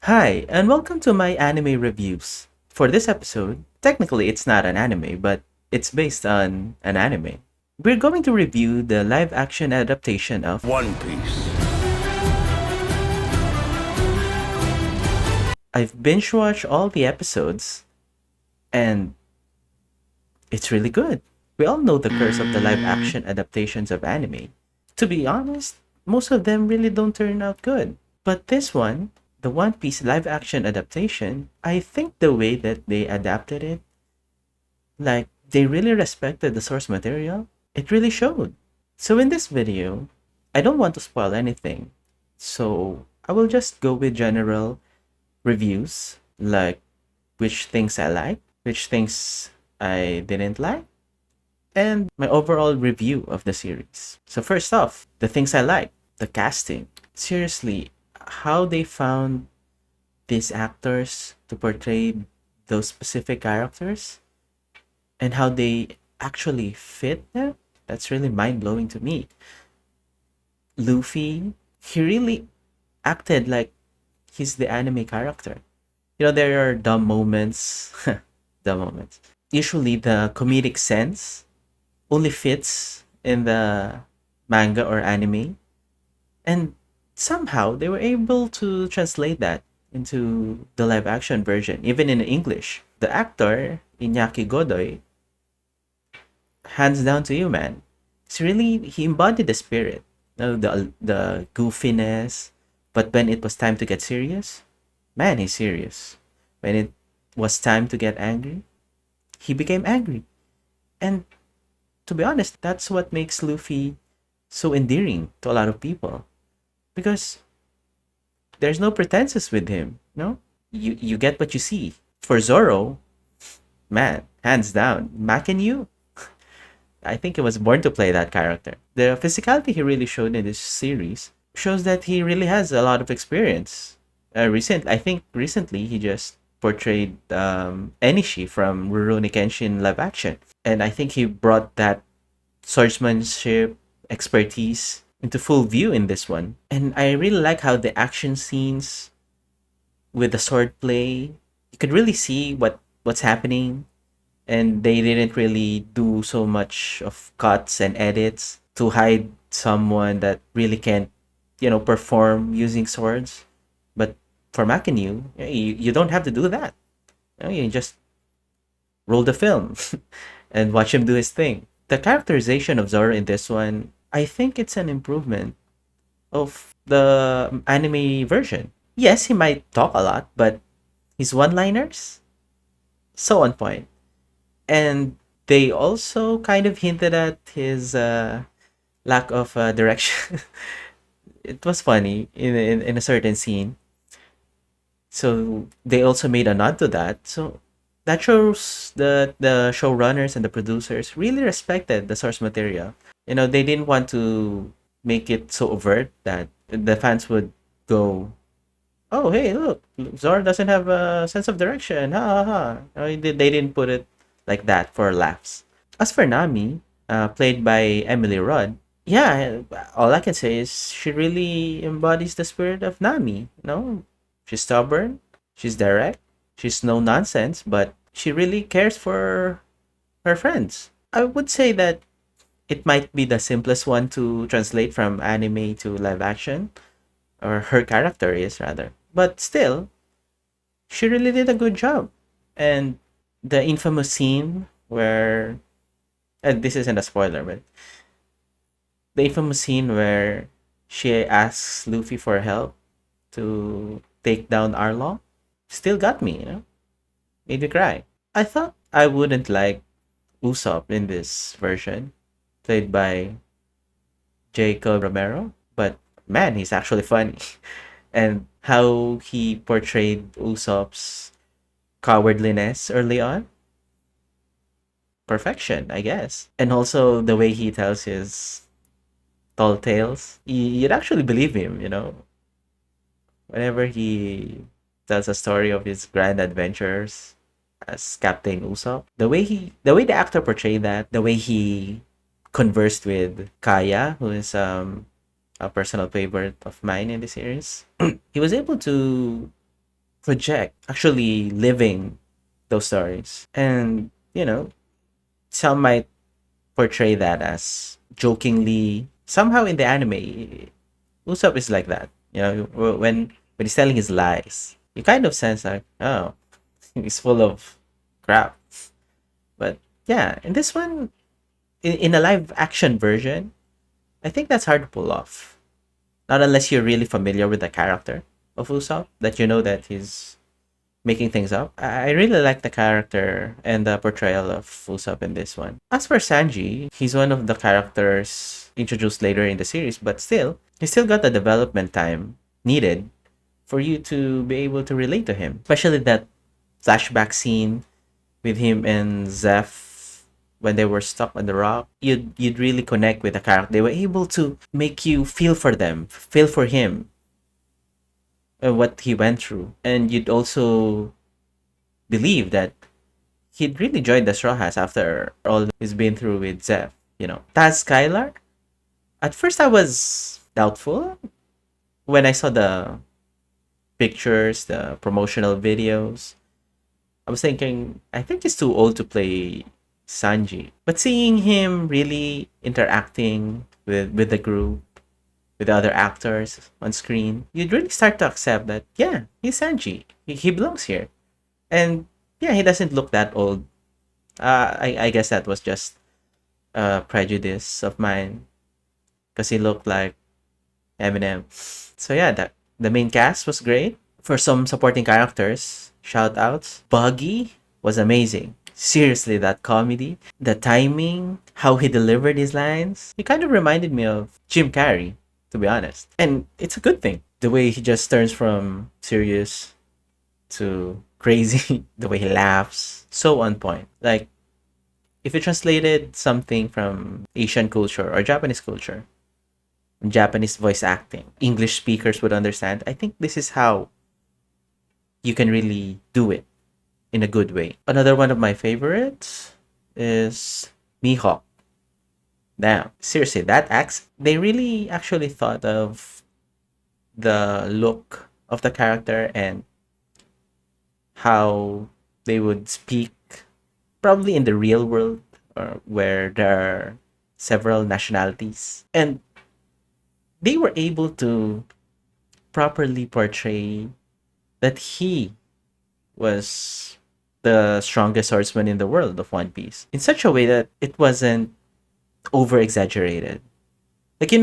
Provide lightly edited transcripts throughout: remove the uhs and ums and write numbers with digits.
Hi, and welcome to my anime reviews. For this episode, technically it's not an anime, but it's based on an anime. We're going to review the live action adaptation of One Piece. I've binge watched all the episodes, and it's really good. We all know the curse of the live action adaptations of anime. To be honest, most of them really don't turn out good. But this one, the One Piece live action adaptation, I think the way that they adapted it, like, they really respected the source material. It really showed. So in this video, I don't want to spoil anything. So I will just go with general reviews, like which things I like, which things I didn't like, and my overall review of the series. So first off, the things I like, the casting. Seriously, how they found these actors to portray those specific characters and how they actually fit them, that's really mind blowing to me. Luffy, he really acted like he's the anime character. There are dumb moments, dumb moments. Usually, the comedic sense only fits in the manga or anime, and somehow they were able to translate that into the live action version, even in English. The actor, Iñaki Godoy, hands down to you, man. He embodied the spirit, the goofiness, but when it was time to get serious, man, he's serious. When it was time to get angry, he became angry. And to be honest, that's what makes Luffy so endearing to a lot of people because there's no pretenses with him. No, you get what you see. For Zorro, man, hands down, Mac and you. I think he was born to play that character. The physicality he really showed in this series shows that he really has a lot of experience. I think recently he just portrayed Enishi from Rurouni Kenshin live action, and I think he brought that swordsmanship expertise into full view in this one. And I really like how the action scenes with the swordplay, you could really see what's happening, and they didn't really do so much of cuts and edits to hide someone that really can't, perform using swords. But for Makinu, you don't have to do that. You just roll the film and watch him do his thing. The characterization of Zoro in this one, I think it's an improvement of the anime version. Yes, he might talk a lot, but his one-liners, so on point. And they also kind of hinted at his lack of direction. It was funny in a certain scene. So they also made a nod to that. So that shows that the showrunners and the producers really respected the source material. They didn't want to make it so overt that the fans would go, "Oh, hey, look, Zoro doesn't have a sense of direction." Ha ha ha. They didn't put it like that for laughs. As for Nami, played by Emily Rudd, yeah, all I can say is she really embodies the spirit of Nami. She's stubborn, she's direct, she's no nonsense, but she really cares for her friends. I would say that it might be the simplest one to translate from anime to live action, or her character is rather. But still, she really did a good job. And the infamous scene where, and this isn't a spoiler, but the infamous scene where she asks Luffy for help to take down Arlong still got me. Made me cry. I thought I wouldn't like Usopp in this version, played by Jacob Romero, but man, he's actually funny. And how he portrayed Usopp's cowardliness early on, perfection, I guess. And also the way he tells his tall tales, you'd actually believe him. Whenever he tells a story of his grand adventures as Captain Usopp, the way the actor portrayed that, the way he conversed with Kaya, who is a personal favorite of mine in the series, he was able to project actually living those stories. And, some might portray that as jokingly. Somehow in the anime, Usopp is like that. When he's telling his lies, you kind of sense like, oh, he's full of crap. But yeah, in this one, in a live action version, I think that's hard to pull off. Not unless you're really familiar with the character of Usopp, that you know that he's making things up. I really like the character and the portrayal of Usopp in this one. As for Sanji, he's one of the characters introduced later in the series, but still, he still got the development time needed for you to be able to relate to him. Especially that flashback scene with him and Zeph when they were stuck on the rock. You'd really connect with the character. They were able to make you feel for them, feel for him, what he went through, and you'd also believe that he'd really joined the Straw Hats after all he's been through with Zeph. Taz Skylar. At first, I was doubtful when I saw the pictures, the promotional videos. I was thinking, I think he's too old to play Sanji. But seeing him really interacting with the group, with the other actors on screen, you'd really start to accept that, yeah, he's Sanji. He belongs here. And yeah, he doesn't look that old. I guess that was just a prejudice of mine because he looked like Eminem. So yeah, the main cast was great. For some supporting characters, shout outs. Buggy was amazing. Seriously, that comedy, the timing, how he delivered his lines, he kind of reminded me of Jim Carrey, to be honest. And it's a good thing. The way he just turns from serious to crazy, the way he laughs, so on point. Like, if you translated something from Asian culture or Japanese culture, Japanese voice acting, English speakers would understand. I think this is how you can really do it in a good way. Another one of my favorites is Miho. Now, seriously, that acts, they really actually thought of the look of the character and how they would speak, probably in the real world, or where there are several nationalities. And they were able to properly portray that he was the strongest swordsman in the world of One Piece in such a way that it wasn't over exaggerated. Like, in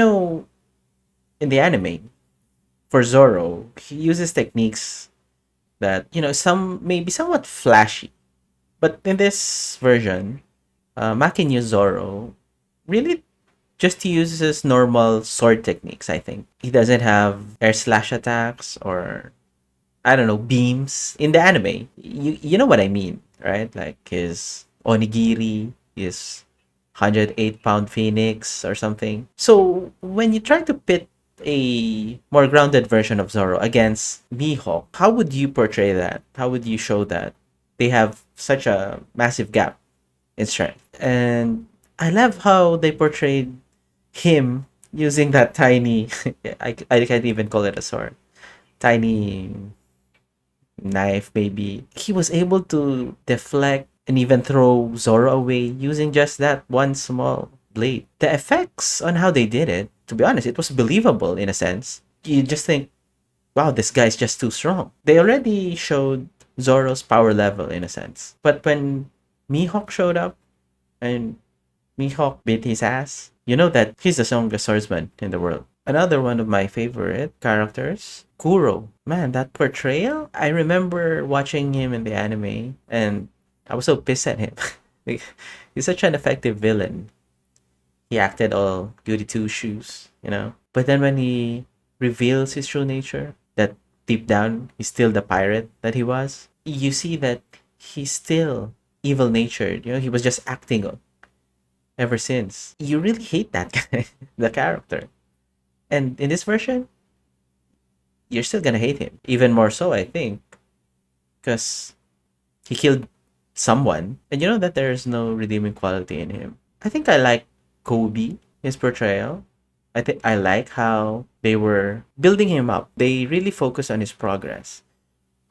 the anime, for Zorro, he uses techniques that, some may be somewhat flashy. But in this version, Makin Zorro really just uses normal sword techniques, I think. He doesn't have air slash attacks or, I don't know, beams. In the anime, you know what I mean, right? Like his onigiri, his 108-pound phoenix or something. So when you try to pit a more grounded version of Zorro against Mihawk, how would you portray that? How would you show that? They have such a massive gap in strength. And I love how they portrayed him using that tiny, I can't even call it a sword, tiny knife, maybe. He was able to deflect and even throw Zoro away using just that one small blade. The effects on how they did it, to be honest, it was believable in a sense. You just think, wow, this guy's just too strong. They already showed Zoro's power level in a sense. But when Mihawk showed up and Mihawk beat his ass, you know that he's the strongest swordsman in the world. Another one of my favorite characters, Kuro. Man, that portrayal, I remember watching him in the anime and I was so pissed at him. He's such an effective villain. He acted all goody two shoes, But then when he reveals his true nature, that deep down he's still the pirate that he was, you see that he's still evil natured. He was just acting ever since. You really hate that guy, the character. And in this version, you're still gonna hate him. Even more so, I think. Because he killed someone. And you know that there's no redeeming quality in him. I think I like Kobe, his portrayal. I think I like how they were building him up. They really focus on his progress.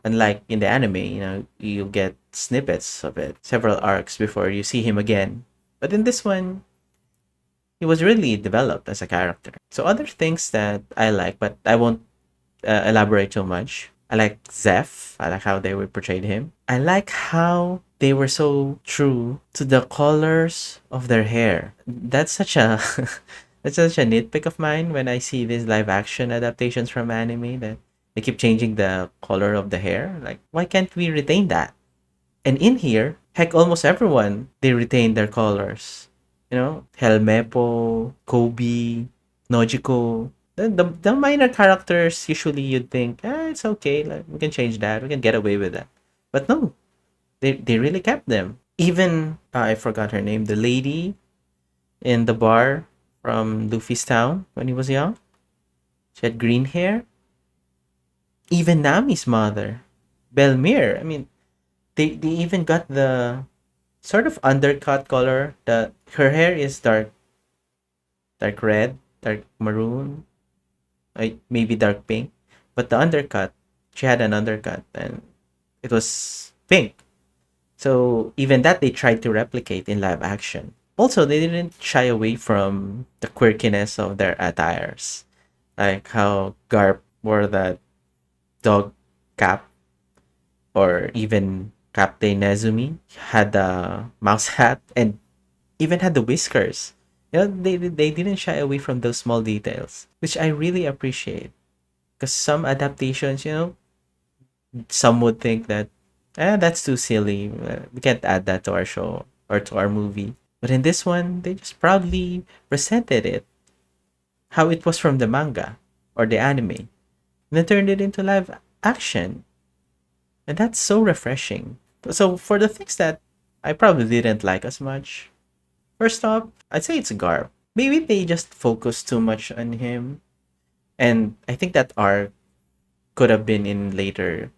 Unlike in the anime, you get snippets of it, several arcs before you see him again. But in this one, he was really developed as a character. So other things that I like, but I won't elaborate too much. I like Zeph. I like how they were portrayed him. I like how they were so true to the colors of their hair. That's such a that's such a nitpick of mine when I see these live action adaptations from anime that they keep changing the color of the hair. Like, why can't we retain that? And in here, heck, almost everyone they retain their colors. Helmepo, Kobe, Nojiko. The minor characters usually you'd think, it's okay, like we can change that, we can get away with that. But no, they really kept them. Even I forgot her name, the lady in the bar from Luffy's town when he was young. She had green hair. Even Nami's mother, Belmir. I mean, they even got the sort of undercut color. The her hair is dark red, dark maroon, maybe dark pink. But the undercut, she had an undercut and it was pink. So even that they tried to replicate in live action. Also, they didn't shy away from the quirkiness of their attires. Like how Garp wore that dog cap, or even Captain Nezumi had the mouse hat and even had the whiskers. They didn't shy away from those small details, which I really appreciate. Because some adaptations, some would think that, that's too silly. We can't add that to our show or to our movie. But in this one, they just proudly presented it how it was from the manga or the anime, and then turned it into live action. And that's so refreshing. So for the things that I probably didn't like as much, first off, I'd say it's Garb. Maybe they just focused too much on him. And I think that arc could have been in later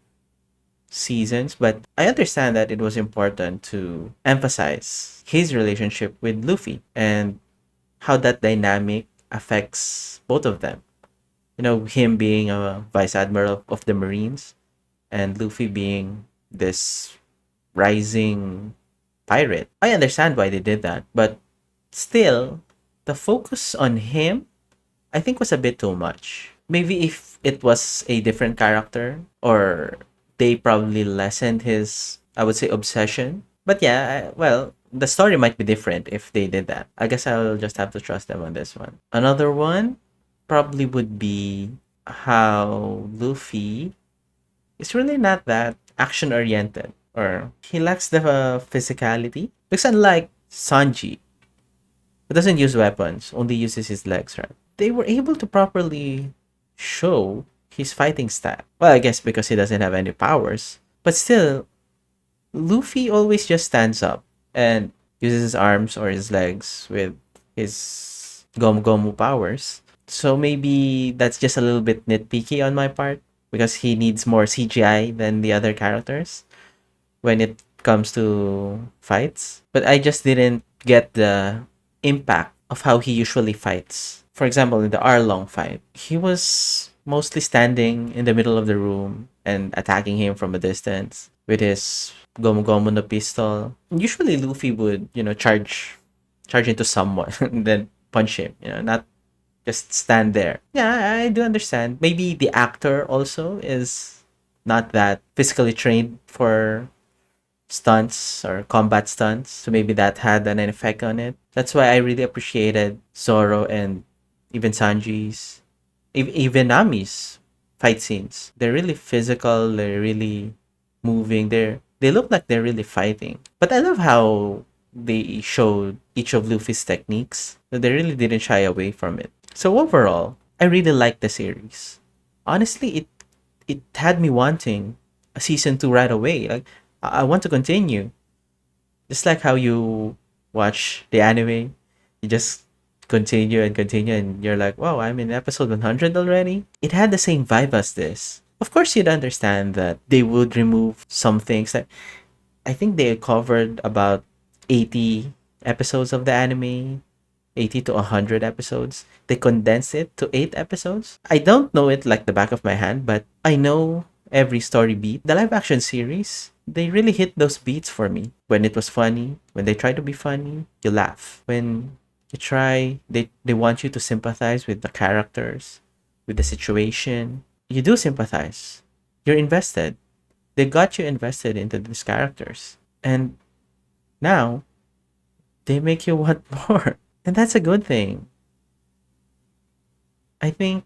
seasons, but I understand that it was important to emphasize his relationship with Luffy and how that dynamic affects both of them. Him being a vice admiral of the Marines and Luffy being this rising pirate. I understand why they did that, but still, the focus on him, I think, was a bit too much. Maybe if it was a different character, or they probably lessened his, I would say, obsession. But yeah, well, the story might be different if they did that. I guess I'll just have to trust them on this one. Another one probably would be how Luffy is really not that action oriented, or he lacks the physicality. Because unlike Sanji, who doesn't use weapons, only uses his legs, right? They were able to properly show his fighting style. Well, I guess because he doesn't have any powers. But still, Luffy always just stands up and uses his arms or his legs with his Gomu Gomu powers. So maybe that's just a little bit nitpicky on my part because he needs more CGI than the other characters when it comes to fights. But I just didn't get the impact of how he usually fights. For example, in the Arlong fight, he was mostly standing in the middle of the room and attacking him from a distance with his Gomu Gomu no pistol. Usually Luffy would, charge into someone and then punch him, not just stand there. Yeah, I do understand. Maybe the actor also is not that physically trained for stunts or combat stunts. So maybe that had an effect on it. That's why I really appreciated Zorro and even Sanji's, even Nami's fight scenes. They're really physical. They're really moving. They look like they're really fighting. But I love how they showed each of Luffy's techniques. They really didn't shy away from it. So overall, I really liked the series. Honestly, it had me wanting a season 2 right away. Like, I want to continue. Just like how you watch the anime, you just continue and continue, and you're like, wow, I'm in episode 100 already. It had the same vibe as this. Of course, you'd understand that they would remove some things. That I think they covered about 80 episodes of the anime, 80 to 100 episodes. They condensed it to 8 episodes. I don't know it like the back of my hand, but I know every story beat. The live action series, they really hit those beats for me. When it was funny, when they try to be funny, you laugh. When you try, they want you to sympathize with the characters, with the situation. You do sympathize. You're invested. They got you invested into these characters. And now they make you want more. And that's a good thing. I think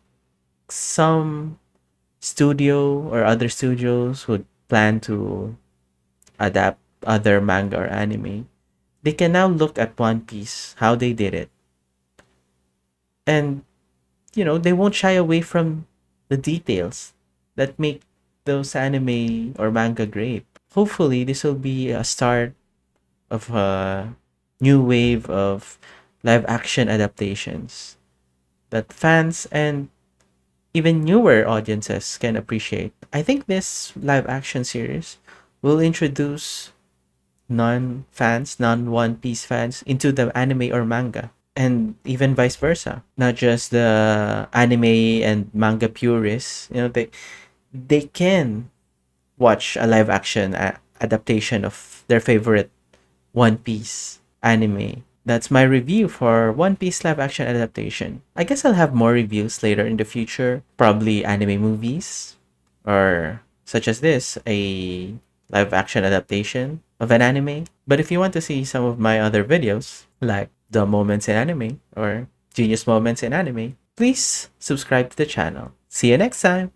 some studio or other studios would plan to adapt other manga or anime, they can now look at One Piece, how they did it. And, they won't shy away from the details that make those anime or manga great. Hopefully, this will be a start of a new wave of live action adaptations that fans and even newer audiences can appreciate. I think this live action series will introduce non-fans, non-One Piece fans into the anime or manga, and even vice versa. Not just the anime and manga purists. They can watch a live action adaptation of their favorite One Piece anime. That's my review for One Piece live action adaptation. I guess I'll have more reviews later in the future, probably anime movies, or such as this, a live action adaptation of an anime. But if you want to see some of my other videos, like the moments in anime or genius moments in anime, please subscribe to the channel. See you next time!